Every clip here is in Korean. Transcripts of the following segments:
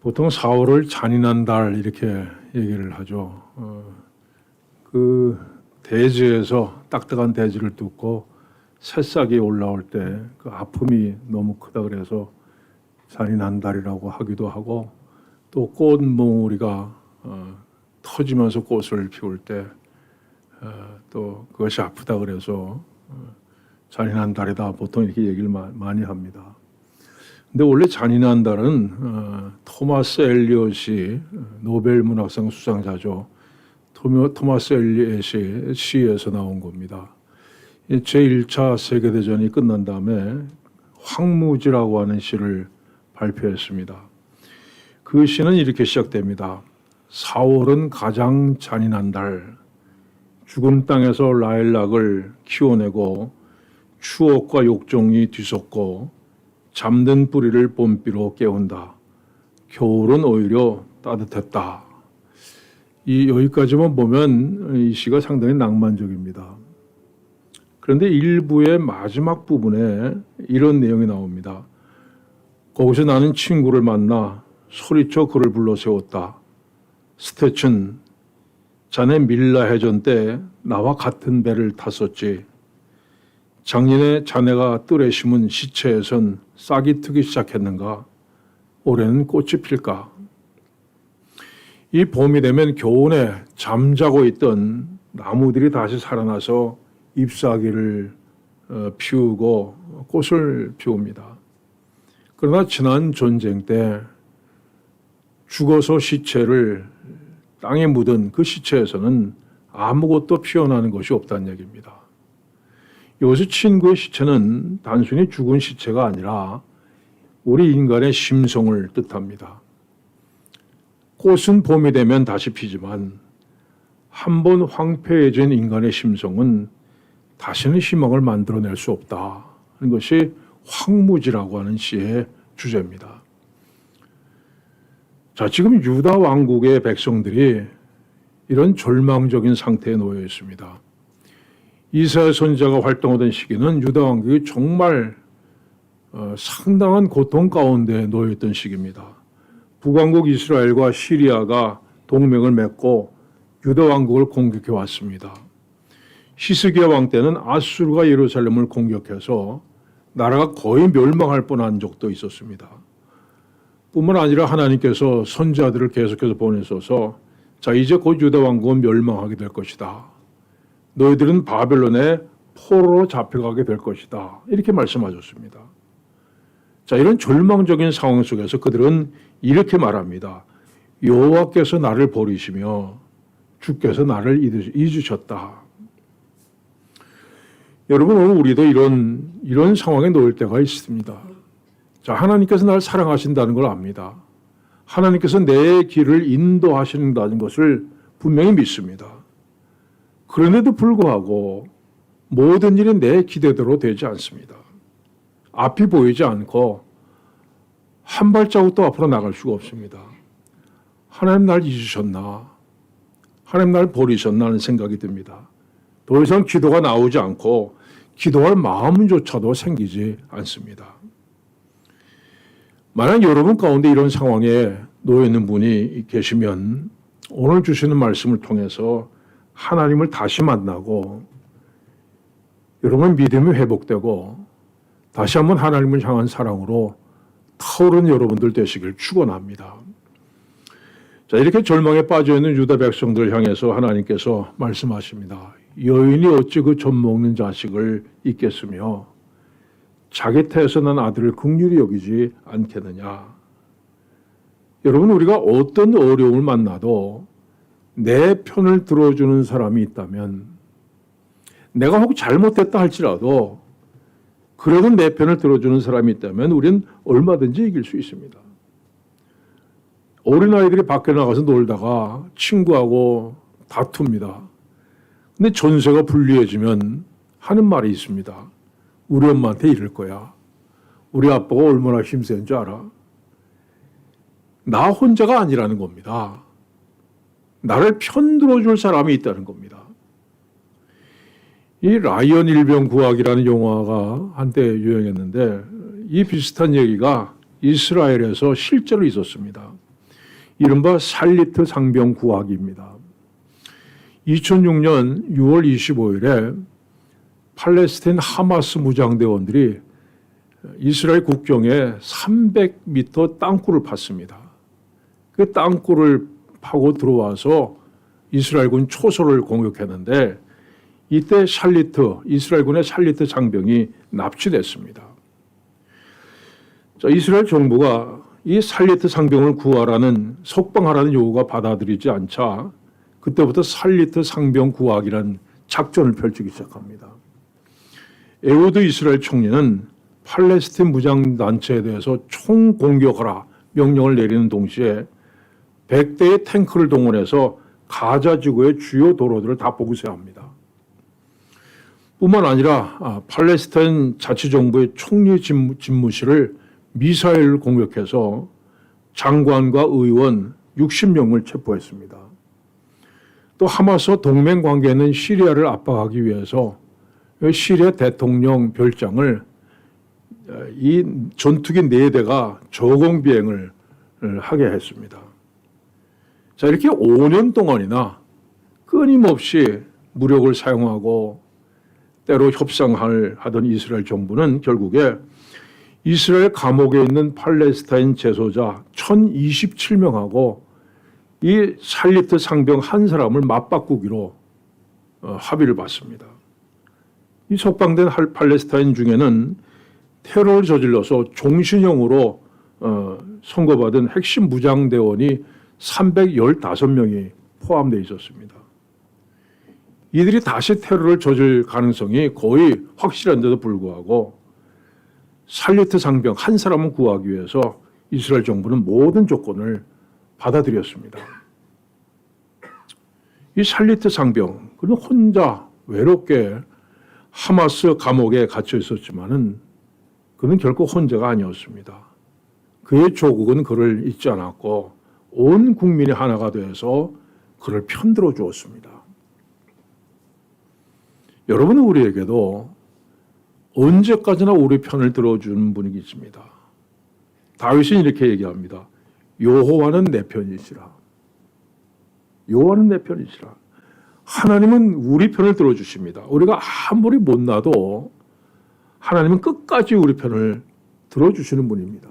보통 4월을 잔인한 달 이렇게 얘기를 하죠. 그 대지에서 딱딱한 대지를 뚫고 새싹이 올라올 때 그 아픔이 너무 크다 그래서 잔인한 달이라고 하기도 하고, 또 꽃몽우리가 터지면서 꽃을 피울 때 또 그것이 아프다 그래서 잔인한 달이다 보통 이렇게 얘기를 많이 합니다. 근데 원래 잔인한 달은 토마스 엘리엇이 노벨 문학상 수상자죠. 토마스 엘리엇의 시에서 나온 겁니다. 제1차 세계대전이 끝난 다음에 황무지라고 하는 시를 발표했습니다. 그 시는 이렇게 시작됩니다. 4월은 가장 잔인한 달. 죽은 땅에서 라일락을 키워내고 추억과 욕정이 뒤섞고 잠든 뿌리를 봄비로 깨운다. 겨울은 오히려 따뜻했다. 여기까지만 보면 이 시가 상당히 낭만적입니다. 그런데 일부의 마지막 부분에 이런 내용이 나옵니다. 거기서 나는 친구를 만나 소리쳐 그를 불러 세웠다. 스태춘, 자네 밀라 해전 때 나와 같은 배를 탔었지. 작년에 자네가 뜰에 심은 시체에선 싹이 트기 시작했는가? 올해는 꽃이 필까? 이 봄이 되면 교원에 잠자고 있던 나무들이 다시 살아나서 잎사귀를 피우고 꽃을 피웁니다. 그러나 지난 전쟁 때 죽어서 시체를 땅에 묻은 그 시체에서는 아무것도 피어나는 것이 없다는 얘기입니다. 여기서 친구의 시체는 단순히 죽은 시체가 아니라 우리 인간의 심성을 뜻합니다. 꽃은 봄이 되면 다시 피지만 한번 황폐해진 인간의 심성은 다시는 희망을 만들어낼 수 없다 하는 것이 황무지라고 하는 시의 주제입니다. 자, 지금 유다 왕국의 백성들이 이런 절망적인 상태에 놓여 있습니다. 이사야 선지자가 활동하던 시기는 유다 왕국이 정말 상당한 고통 가운데 놓여 있던 시기입니다. 북왕국 이스라엘과 시리아가 동맹을 맺고 유다 왕국을 공격해 왔습니다. 히스기야 왕 때는 아수르가 예루살렘을 공격해서 나라가 거의 멸망할 뻔한 적도 있었습니다. 뿐만 아니라 하나님께서 선지자들을 계속해서 보내셔서 자, 이제 곧 유다 왕국은 멸망하게 될 것이다. 너희들은 바벨론의 포로로 잡혀가게 될 것이다. 이렇게 말씀하셨습니다. 자, 이런 절망적인 상황 속에서 그들은 이렇게 말합니다. 여호와께서 나를 버리시며 주께서 나를 잊으셨다. 여러분, 오늘 우리도 이런 상황에 놓일 때가 있습니다. 자, 하나님께서 나를 사랑하신다는 걸 압니다. 하나님께서 내 길을 인도하신다는 것을 분명히 믿습니다. 그런데도 불구하고 모든 일이 내 기대대로 되지 않습니다. 앞이 보이지 않고 한 발자국도 앞으로 나갈 수가 없습니다. 하나님 날 잊으셨나? 하나님 날 버리셨나 하는 생각이 듭니다. 더 이상 기도가 나오지 않고 기도할 마음조차도 생기지 않습니다. 만약 여러분 가운데 이런 상황에 놓여 있는 분이 계시면 오늘 주시는 말씀을 통해서 하나님을 다시 만나고 여러분 믿음이 회복되고 다시 한번 하나님을 향한 사랑으로 타오르는 여러분들 되시길 축원합니다. 자, 이렇게 절망에 빠져 있는 유다 백성들을 향해서 하나님께서 말씀하십니다. 여인이 어찌 그 젖 먹는 자식을 잊겠으며 자기 태에서 난 아들을 긍휼히 여기지 않겠느냐. 여러분, 우리가 어떤 어려움을 만나도 내 편을 들어주는 사람이 있다면 내가 혹 잘못했다 할지라도 그래도 내 편을 들어주는 사람이 있다면 우리는 얼마든지 이길 수 있습니다. 어린아이들이 밖에 나가서 놀다가 친구하고 다툽니다. 근데 전세가 불리해지면 하는 말이 있습니다. 우리 엄마한테 이럴 거야. 우리 아빠가 얼마나 힘센 줄 알아? 나 혼자가 아니라는 겁니다. 나를 편들어줄 사람이 있다는 겁니다. 이 라이언 일병 구하기라는 영화가 한때 유행했는데 이 비슷한 얘기가 이스라엘에서 실제로 있었습니다. 이른바 살리트 상병 구하기입니다. 2006년 6월 25일에 팔레스타인 하마스 무장대원들이 이스라엘 국경에 300m 땅굴을 팠습니다. 그 땅굴을 파고 들어와서 이스라엘군 초소를 공격했는데 이때 이스라엘군의 샬리트 장병이 납치됐습니다. 자, 이스라엘 정부가 이 샬리트 상병을 구하라는 석방하라는 요구가 받아들이지 않자 그때부터 샬리트 상병 구하기라는 작전을 펼치기 시작합니다. 에후드 이스라엘 총리는 팔레스타인 무장단체에 대해서 총공격하라 명령을 내리는 동시에 100대의 탱크를 동원해서 가자 지구의 주요 도로들을 다 복구해합니다. 뿐만 아니라 팔레스타인 자치정부의 총리 집무실을 미사일을 공격해서 장관과 의원 60명을 체포했습니다. 또 하마스와 동맹 관계에 있는 시리아를 압박하기 위해서 시리아 대통령 별장을 이 전투기 4대가 저공 비행을 하게 했습니다. 자, 이렇게 5년 동안이나 끊임없이 무력을 사용하고 때로 협상을 하던 이스라엘 정부는 결국에 이스라엘 감옥에 있는 팔레스타인 재소자 1027명하고 이 샬리트 상병 한 사람을 맞바꾸기로 합의를 봤습니다. 이 석방된 팔레스타인 중에는 테러를 저질러서 종신형으로 선고받은 핵심 무장대원이 315명이 포함되어 있었습니다. 이들이 다시 테러를 저질 가능성이 거의 확실한데도 불구하고 샬리트 상병 한 사람을 구하기 위해서 이스라엘 정부는 모든 조건을 받아들였습니다. 이 샬리트 상병, 그는 혼자 외롭게 하마스 감옥에 갇혀 있었지만은 그는 결코 혼자가 아니었습니다. 그의 조국은 그를 잊지 않았고 온 국민이 하나가 되어서 그를 편들어 주었습니다. 여러분은 우리에게도 언제까지나 우리 편을 들어주는 분이 있습니다. 다윗은 이렇게 얘기합니다. 여호와는 내 편이시라. 여호와는 내 편이시라. 하나님은 우리 편을 들어주십니다. 우리가 아무리 못나도 하나님은 끝까지 우리 편을 들어주시는 분입니다.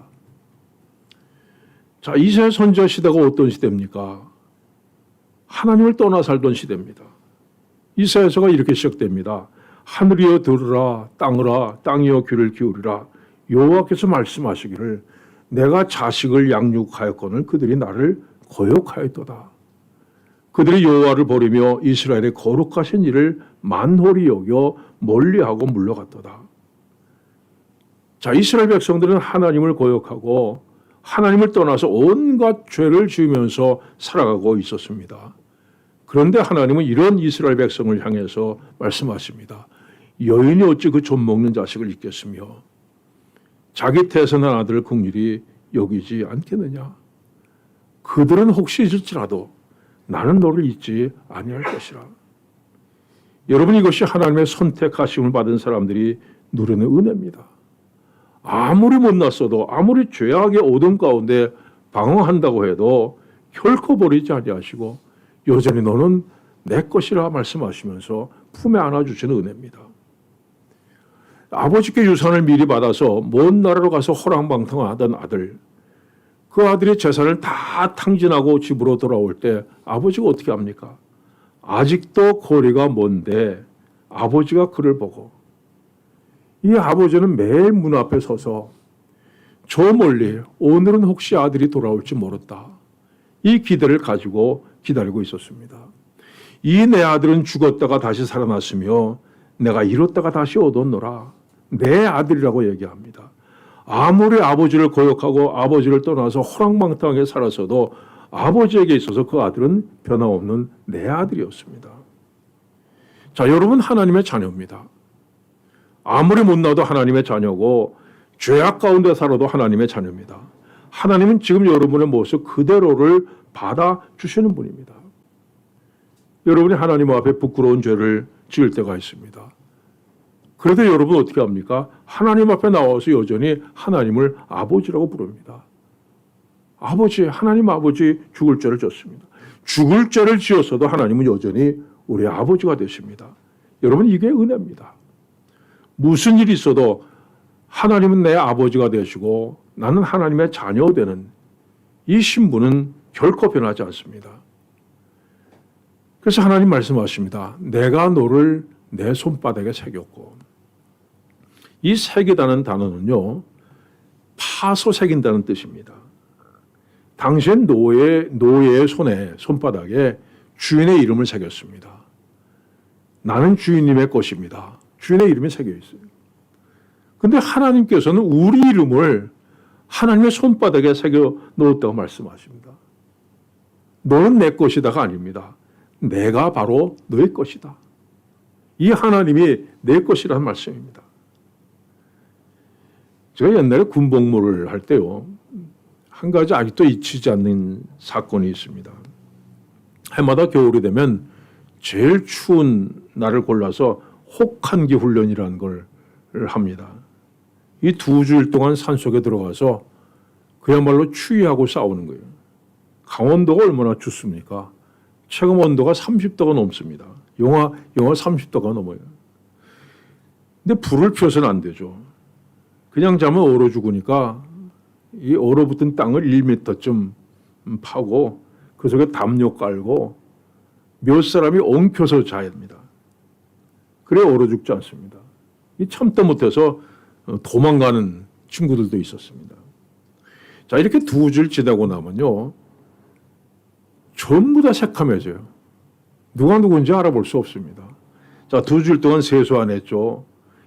자, 이스라엘 선지자 시대가 어떤 시대입니까? 하나님을 떠나 살던 시대입니다. 이사야서가 이렇게 시작됩니다. 하늘이여 들으라, 땅이여 귀를 기울이라. 여호와께서 말씀하시기를 내가 자식을 양육하였거늘 그들이 나를 거역하였도다. 그들이 여호와를 버리며 이스라엘의 거룩하신 일을 만홀히 여겨 멀리하고 물러갔도다. 자, 이스라엘 백성들은 하나님을 거역하고 하나님을 떠나서 온갖 죄를 지으면서 살아가고 있었습니다. 그런데 하나님은 이런 이스라엘 백성을 향해서 말씀하십니다. 여인이 어찌 그 젖 먹는 자식을 잊겠으며 자기 태어난 아들을 긍휼히 여기지 않겠느냐. 그들은 혹시 잊을지라도 나는 너를 잊지 아니할 것이라. 여러분, 이것이 하나님의 선택하심을 받은 사람들이 누리는 은혜입니다. 아무리 못났어도 아무리 죄악의 어둠 가운데 방황한다고 해도 결코 버리지 아니하시고 여전히 너는 내 것이라 말씀하시면서 품에 안아주시는 은혜입니다. 아버지께 유산을 미리 받아서 먼 나라로 가서 호랑방탕하던 아들, 그 아들의 재산을 다 탕진하고 집으로 돌아올 때 아버지가 어떻게 합니까? 아직도 거리가 먼데 아버지가 그를 보고 이 아버지는 매일 문 앞에 서서 저 멀리 오늘은 혹시 아들이 돌아올지 모른다. 이 기대를 가지고 기다리고 있었습니다. 이 내 아들은 죽었다가 다시 살아났으며 내가 잃었다가 다시 얻었노라. 내 아들이라고 얘기합니다. 아무리 아버지를 거역하고 아버지를 떠나서 호랑방탕하게 살았어도 아버지에게 있어서 그 아들은 변함없는 내 아들이었습니다. 자, 여러분 하나님의 자녀입니다. 아무리 못나도 하나님의 자녀고 죄악 가운데 살아도 하나님의 자녀입니다. 하나님은 지금 여러분의 모습 그대로를 받아주시는 분입니다. 여러분이 하나님 앞에 부끄러운 죄를 지을 때가 있습니다. 그래도 여러분 어떻게 합니까? 하나님 앞에 나와서 여전히 하나님을 아버지라고 부릅니다. 하나님 아버지 죽을 죄를 졌습니다. 죽을 죄를 지었어도 하나님은 여전히 우리의 아버지가 되십니다. 여러분, 이게 은혜입니다. 무슨 일이 있어도 하나님은 내 아버지가 되시고 나는 하나님의 자녀 되는 이 신분은 결코 변하지 않습니다. 그래서 하나님 말씀하십니다. 내가 너를 내 손바닥에 새겼고, 이 새기다는 단어는요, 파서 새긴다는 뜻입니다. 당시엔 노예의 손바닥에 주인의 이름을 새겼습니다. 나는 주인님의 것입니다. 주인의 이름이 새겨 있어요. 근데 하나님께서는 우리 이름을 하나님의 손바닥에 새겨 놓았다고 말씀하십니다. 너는 내 것이다가 아닙니다. 내가 바로 너의 것이다. 이 하나님이 내 것이라는 말씀입니다. 제가 옛날에 군복무를 할 때요, 한 가지 아직도 잊히지 않는 사건이 있습니다. 해마다 겨울이 되면 제일 추운 날을 골라서 혹한기 훈련이라는 걸 합니다. 이 2주일 동안 산속에 들어가서 그야말로 추위하고 싸우는 거예요. 강원도가 얼마나 춥습니까? 체감 온도가 30도가 넘습니다. 영하 30도가 넘어요. 근데 불을 피워서는 안 되죠. 그냥 자면 얼어 죽으니까 이 얼어붙은 땅을 1m쯤 파고 그 속에 담요 깔고 몇 사람이 엉켜서 자야 합니다. 그래 얼어 죽지 않습니다. 이 참다 못해서 도망가는 친구들도 있었습니다. 자, 이렇게 2주를 지나고 나면요, 전부 다 새카매져요. 누가 누군지 알아볼 수 없습니다. 자, 2주일 동안 세수 안 했죠.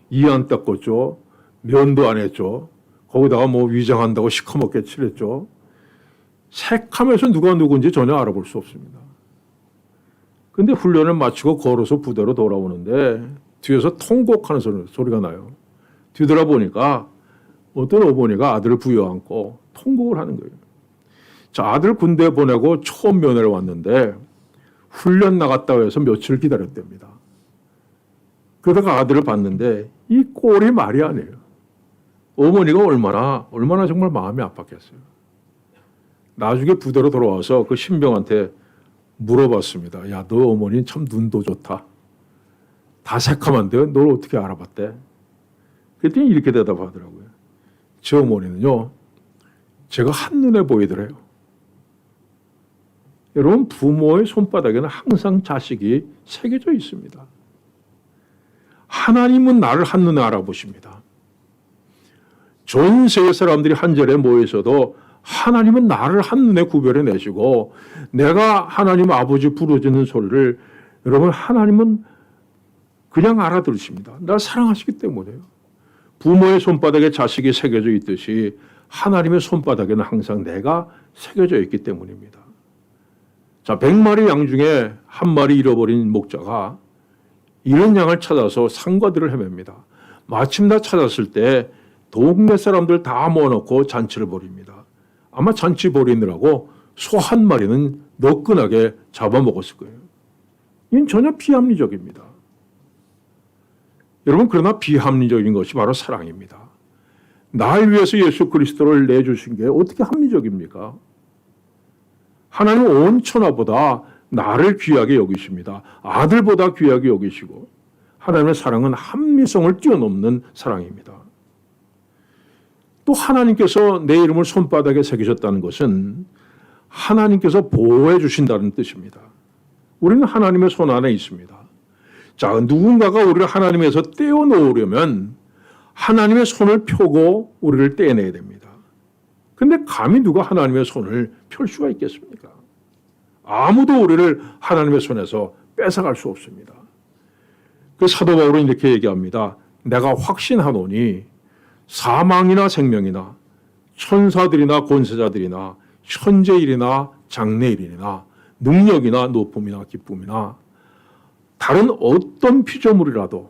이 안 닦았죠. 면도 안 했죠. 거기다가 뭐 위장한다고 시커멓게 칠했죠. 새카매서 누가 누군지 전혀 알아볼 수 없습니다. 근데 훈련을 마치고 걸어서 부대로 돌아오는데 뒤에서 통곡하는 소리가 나요. 뒤돌아보니까 어떤 어머니가 아들을 부여안고 통곡을 하는 거예요. 자, 아들 군대 보내고 처음 면회를 왔는데 훈련 나갔다고 해서 며칠 기다렸답니다. 그러다가 아들을 봤는데 이 꼴이 말이 아니에요. 어머니가 얼마나 정말 마음이 아팠겠어요. 나중에 부대로 돌아와서 그 신병한테 물어봤습니다. 야, 너 어머니 참 눈도 좋다. 다 새카만데 널 어떻게 알아봤대? 그랬더니 이렇게 대답하더라고요. 제 어머니는요, 제가 한눈에 보이더래요. 여러분, 부모의 손바닥에는 항상 자식이 새겨져 있습니다. 하나님은 나를 한눈에 알아보십니다. 전 세계 사람들이 한 자리에 모여 있어도 하나님은 나를 한눈에 구별해내시고 내가 하나님 아버지 부르짖는 소리를 여러분 하나님은 그냥 알아들으십니다. 날 사랑하시기 때문에요. 부모의 손바닥에 자식이 새겨져 있듯이 하나님의 손바닥에는 항상 내가 새겨져 있기 때문입니다. 자, 100마리 양 중에 한 마리 잃어버린 목자가 이런 양을 찾아서 산과들을 헤맵니다. 마침 다 찾았을 때 동네 사람들 다 모아놓고 잔치를 벌입니다. 아마 잔치 벌이느라고 소 한 마리는 너끈하게 잡아먹었을 거예요. 이건 전혀 비합리적입니다. 여러분, 그러나 비합리적인 것이 바로 사랑입니다. 날 위해서 예수 그리스도를 내주신 게 어떻게 합리적입니까? 하나님은 온 천하보다 나를 귀하게 여기십니다. 아들보다 귀하게 여기시고 하나님의 사랑은 합리성을 뛰어넘는 사랑입니다. 또 하나님께서 내 이름을 손바닥에 새기셨다는 것은 하나님께서 보호해 주신다는 뜻입니다. 우리는 하나님의 손 안에 있습니다. 자, 누군가가 우리를 하나님에서 떼어놓으려면 하나님의 손을 펴고 우리를 떼내야 됩니다. 그런데 감히 누가 하나님의 손을 펼 수가 있겠습니까? 아무도 우리를 하나님의 손에서 뺏어갈 수 없습니다. 그 사도 바울은 이렇게 얘기합니다. 내가 확신하노니 사망이나 생명이나 천사들이나 권세자들이나 현재일이나 장래일이나 능력이나 높음이나 기쁨이나 다른 어떤 피조물이라도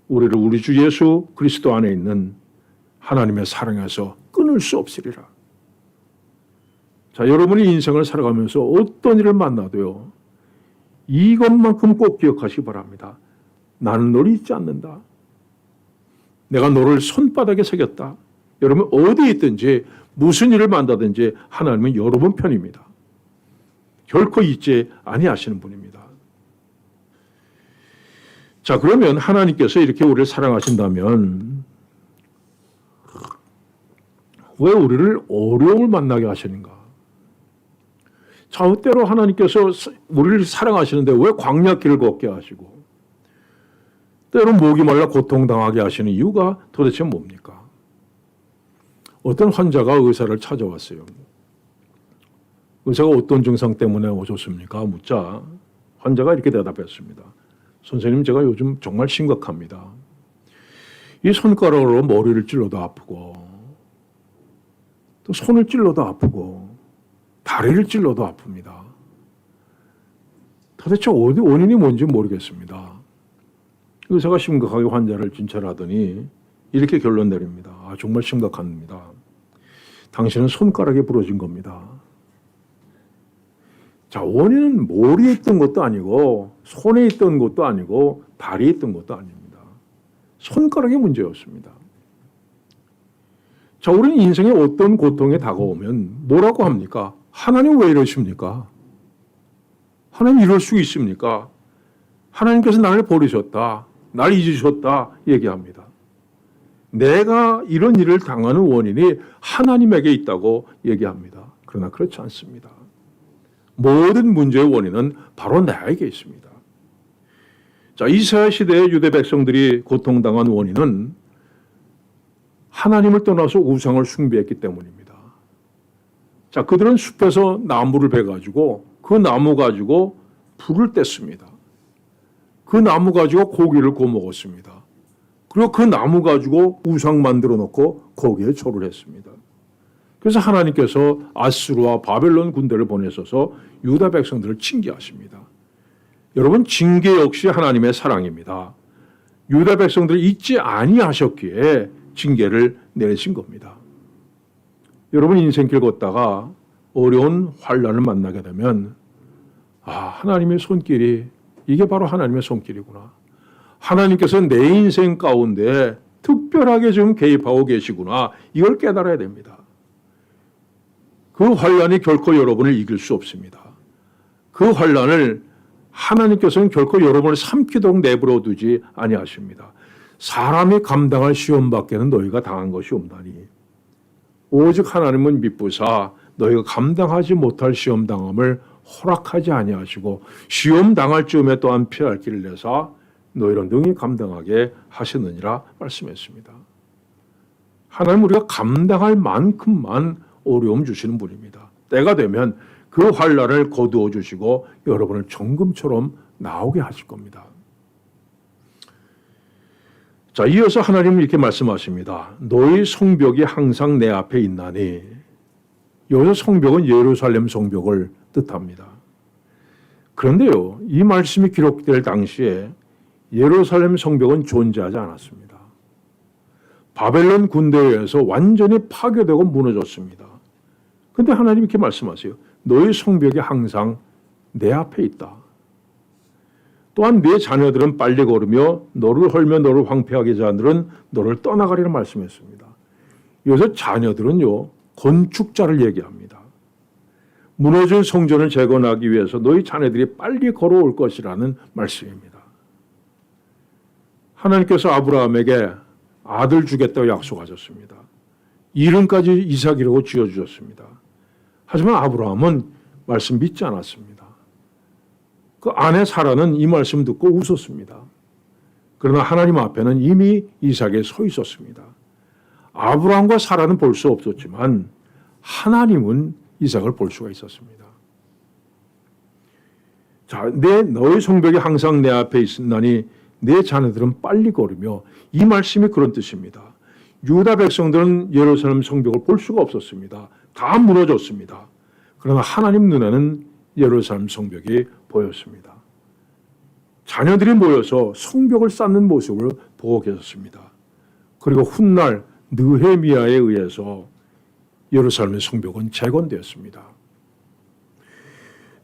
우리를 우리 주 예수 그리스도 안에 있는 하나님의 사랑에서 끊을 수 없으리라. 자, 여러분이 인생을 살아가면서 어떤 일을 만나도요, 이것만큼 꼭 기억하시기 바랍니다. 나는 너를 잊지 않는다. 내가 너를 손바닥에 새겼다. 여러분 어디에 있든지 무슨 일을 만나든지 하나님은 여러분 편입니다. 결코 잊지 아니하시는 분입니다. 자, 그러면 하나님께서 이렇게 우리를 사랑하신다면 왜 우리를 어려움을 만나게 하시는가? 자, 때로 하나님께서 우리를 사랑하시는데 왜 광야길을 걷게 하시고 때로 목이 말라 고통당하게 하시는 이유가 도대체 뭡니까? 어떤 환자가 의사를 찾아왔어요. 의사가 어떤 증상 때문에 오셨습니까? 묻자 환자가 이렇게 대답했습니다. 선생님, 제가 요즘 정말 심각합니다. 이 손가락으로 머리를 찔러도 아프고 또 손을 찔러도 아프고 다리를 찔러도 아픕니다. 도대체 원인이 뭔지 모르겠습니다. 의사가 심각하게 환자를 진찰하더니 이렇게 결론 내립니다. 아, 정말 심각합니다. 당신은 손가락이 부러진 겁니다. 자, 원인은 머리에 있던 것도 아니고 손에 있던 것도 아니고 다리에 있던 것도 아닙니다. 손가락이 문제였습니다. 자, 우리는 인생에 어떤 고통이 다가오면 뭐라고 합니까? 하나님 왜 이러십니까? 하나님 이럴 수 있습니까? 하나님께서 나를 버리셨다. 나를 잊으셨다. 얘기합니다. 내가 이런 일을 당하는 원인이 하나님에게 있다고 얘기합니다. 그러나 그렇지 않습니다. 모든 문제의 원인은 바로 나에게 있습니다. 자, 이스라엘 시대의 유대 백성들이 고통당한 원인은 하나님을 떠나서 우상을 숭배했기 때문입니다. 자, 그들은 숲에서 나무를 베가지고 그 나무 가지고 불을 뗐습니다. 그 나무 가지고 고기를 구워 먹었습니다. 그리고 그 나무 가지고 우상 만들어 놓고 거기에 절을 했습니다. 그래서 하나님께서 아수르와 바벨론 군대를 보내셔서 유다 백성들을 징계하십니다. 여러분, 징계 역시 하나님의 사랑입니다. 유다 백성들을 잊지 아니하셨기에 징계를 내리신 겁니다. 여러분, 인생길 걷다가 어려운 환난을 만나게 되면 하나님의 손길이 이게 바로 하나님의 손길이구나. 하나님께서 내 인생 가운데 특별하게 지금 개입하고 계시구나. 이걸 깨달아야 됩니다. 그 환난이 결코 여러분을 이길 수 없습니다. 그 환난을 하나님께서는 결코 여러분을 삼키도록 내버려 두지 아니하십니다. 사람이 감당할 시험 밖에는 너희가 당한 것이 없나니 오직 하나님은 미쁘사 너희가 감당하지 못할 시험 당함을 허락하지 아니하시고 시험 당할 즈음에 또한 피할 길을 내사 너희를 능히 감당하게 하시느니라 말씀했습니다. 하나님 우리가 감당할 만큼만 어려움 주시는 분입니다. 때가 되면 그 환난을 거두어 주시고 여러분을 정금처럼 나오게 하실 겁니다. 자, 이어서 하나님은 이렇게 말씀하십니다. 너희 성벽이 항상 내 앞에 있나니. 여기서 성벽은 예루살렘 성벽을 뜻합니다. 그런데요, 이 말씀이 기록될 당시에 예루살렘 성벽은 존재하지 않았습니다. 바벨론 군대에 의해서 완전히 파괴되고 무너졌습니다. 그런데 하나님이 이렇게 말씀하세요. 너희 성벽이 항상 내 앞에 있다. 또한 네 자녀들은 빨리 걸으며 너를 헐며 너를 황폐하게 하는 자들은 너를 떠나가리라 말씀했습니다. 여기서 자녀들은요, 건축자를 얘기합니다. 무너진 성전을 재건하기 위해서 너희 자녀들이 빨리 걸어올 것이라는 말씀입니다. 하나님께서 아브라함에게 아들 주겠다고 약속하셨습니다. 이름까지 이삭이라고 지어주셨습니다. 하지만 아브라함은 말씀 믿지 않았습니다. 그 아내 사라는 이 말씀 듣고 웃었습니다. 그러나 하나님 앞에는 이미 이삭이 서 있었습니다. 아브라함과 사라는 볼 수 없었지만 하나님은 이삭을 볼 수가 있었습니다. 자, 너의 성벽이 항상 내 앞에 있으나니 내 자녀들은 빨리 걸으며, 이 말씀이 그런 뜻입니다. 유다 백성들은 예루살렘 성벽을 볼 수가 없었습니다. 다 무너졌습니다. 그러나 하나님 눈에는 예루살렘 성벽이 보였습니다. 자녀들이 모여서 성벽을 쌓는 모습을 보고 계셨습니다. 그리고 훗날 느헤미야에 의해서 예루살렘의 성벽은 재건되었습니다.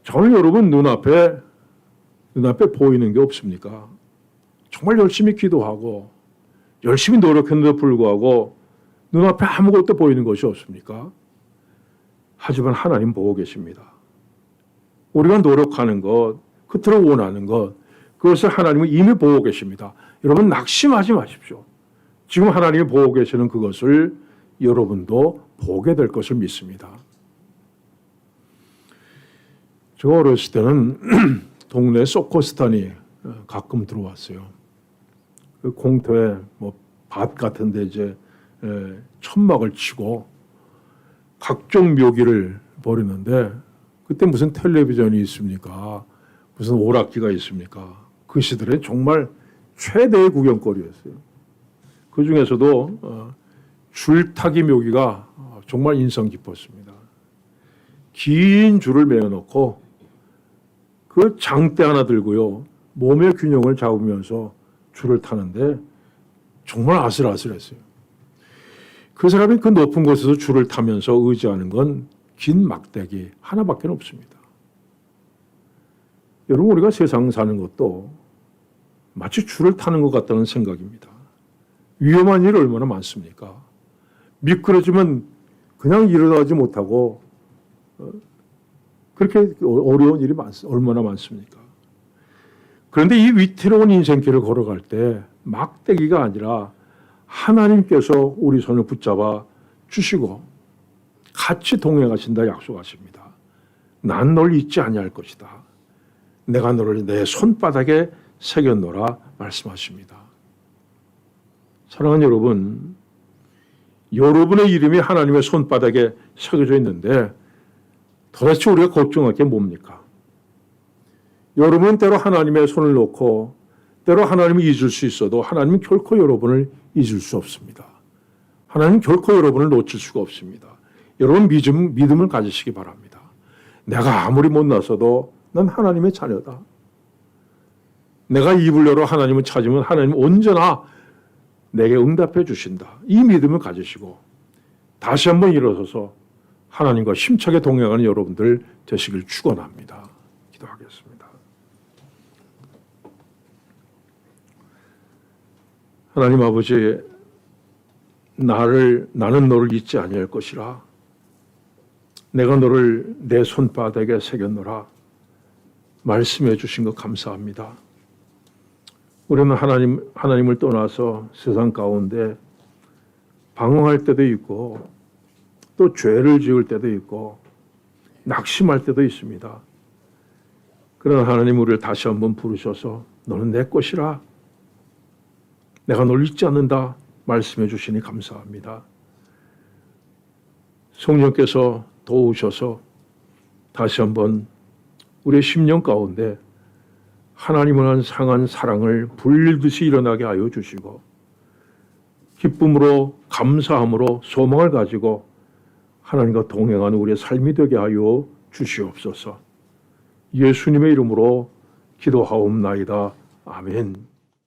저는 여러분 눈앞에 보이는 게 없습니까? 정말 열심히 기도하고 열심히 노력했는데도 불구하고 눈앞에 아무것도 보이는 것이 없습니까? 하지만 하나님 보고 계십니다. 우리가 노력하는 것, 끝으로 원하는 것, 그것을 하나님은 이미 보고 계십니다. 여러분 낙심하지 마십시오. 지금 하나님이 보고 계시는 그것을 여러분도 보게 될 것을 믿습니다. 저 어렸을 때는 동네 소코스탄이 가끔 들어왔어요. 그 공터에 밭 같은데 이제 천막을 치고 각종 묘기를 벌이는데 그때 무슨 텔레비전이 있습니까? 무슨 오락기가 있습니까? 그 시절에 정말 최대의 구경거리였어요. 그 중에서도 줄타기 묘기가 정말 인상 깊었습니다. 긴 줄을 매어놓고 그 장대 하나 들고요. 몸의 균형을 잡으면서 줄을 타는데 정말 아슬아슬했어요. 그 사람이 그 높은 곳에서 줄을 타면서 의지하는 건 긴 막대기 하나밖에 없습니다. 여러분 우리가 세상 사는 것도 마치 줄을 타는 것 같다는 생각입니다. 위험한 일이 얼마나 많습니까? 미끄러지면 그냥 일어나지 못하고 그렇게 어려운 일이 얼마나 많습니까? 그런데 이 위태로운 인생길을 걸어갈 때 막대기가 아니라 하나님께서 우리 손을 붙잡아 주시고 같이 동행하신다 약속하십니다. 난 널 잊지 아니할 것이다. 내가 너를 내 손바닥에 새겼노라 말씀하십니다. 사랑하는 여러분, 여러분의 이름이 하나님의 손바닥에 새겨져 있는데 도대체 우리가 걱정할 게 뭡니까? 여러분은 때로 하나님의 손을 놓고 때로 하나님을 잊을 수 있어도 하나님은 결코 여러분을 잊을 수 없습니다. 하나님은 결코 여러분을 놓칠 수가 없습니다. 여러분 믿음을 가지시기 바랍니다. 내가 아무리 못나서도 난 하나님의 자녀다. 내가 입을 열어 하나님을 찾으면 하나님은 언제나 내게 응답해 주신다. 이 믿음을 가지시고 다시 한번 일어서서 하나님과 힘차게 동행하는 여러분들 되시길 축원합니다. 기도하겠습니다. 하나님 아버지, 나는 너를 잊지 아니할 것이라. 내가 너를 내 손바닥에 새겼노라. 말씀해 주신 것 감사합니다. 우리는 하나님을 떠나서 세상 가운데 방황할 때도 있고 또 죄를 지을 때도 있고 낙심할 때도 있습니다. 그러나 하나님 우리를 다시 한번 부르셔서 너는 내 것이라. 내가 널 잊지 않는다 말씀해 주시니 감사합니다. 성령께서 도우셔서 다시 한번 우리의 심령 가운데 하나님을 향한 상한 사랑을 불듯이 일어나게 하여 주시고 기쁨으로 감사함으로 소망을 가지고 하나님과 동행하는 우리의 삶이 되게 하여 주시옵소서. 예수님의 이름으로 기도하옵나이다. 아멘.